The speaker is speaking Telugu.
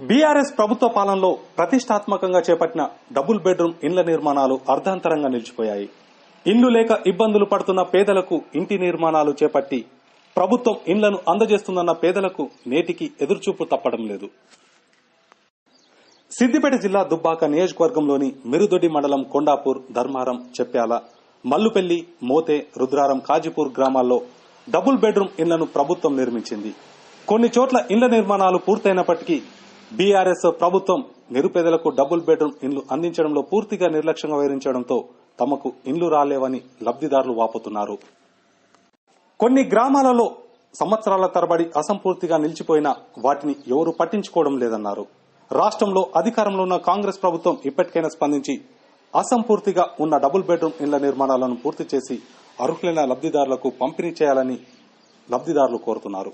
బీఆర్ఎస్ ప్రభుత్వ పాలనలో ప్రతిష్టాత్మకంగా చేపట్టిన డబుల్ బెడ్రూమ్ ఇండ్ల నిర్మాణాలు అర్ధాంతరంగా నిలిచిపోయాయి. ఇల్లు లేక ఇబ్బందులు పడుతున్న పేదలకు ఇంటి నిర్మాణాలు చేపట్టి ప్రభుత్వం ఇండ్లను అందజేస్తుందన్న పేదలకు నేటికి ఎదురుచూపు తప్పడం లేదు. సిద్దిపేట జిల్లా దుబ్బాక నియోజకవర్గంలోని మిరుదొడ్డి మండలం కొండాపూర్, ధర్మారం, చెప్పాల, మల్లుపెల్లి, మోతే, రుద్రారం, కాజీపూర్ గ్రామాల్లో డబుల్ బెడ్రూమ్ ఇండ్లను ప్రభుత్వం నిర్మించింది. కొన్ని చోట్ల ఇండ్ల నిర్మాణాలు పూర్తయినప్పటికీ బీఆర్ఎస్ ప్రభుత్వం నిరుపేదలకు డబుల్ బెడ్రూమ్ ఇండ్లు అందించడంలో పూర్తిగా నిర్లక్ష్యంగా వ్యవహరించడంతో తమకు ఇండ్లు రాలేవని లబ్దిదారులు వాపోతున్నారు. కొన్ని గ్రామాలలో సంవత్సరాల తరబడి అసంపూర్తిగా నిలిచిపోయినా వాటిని ఎవరూ పట్టించుకోవడం లేదన్నారు. రాష్ట్రంలో అధికారంలో ఉన్న కాంగ్రెస్ ప్రభుత్వం ఇప్పటికైనా స్పందించి అసంపూర్తిగా ఉన్న డబుల్ బెడ్రూమ్ ఇండ్ల నిర్మాణాలను పూర్తి చేసి అర్హులైన లబ్దిదారులకు పంపిణీ చేయాలని లబ్దిదారులు కోరుతున్నారు.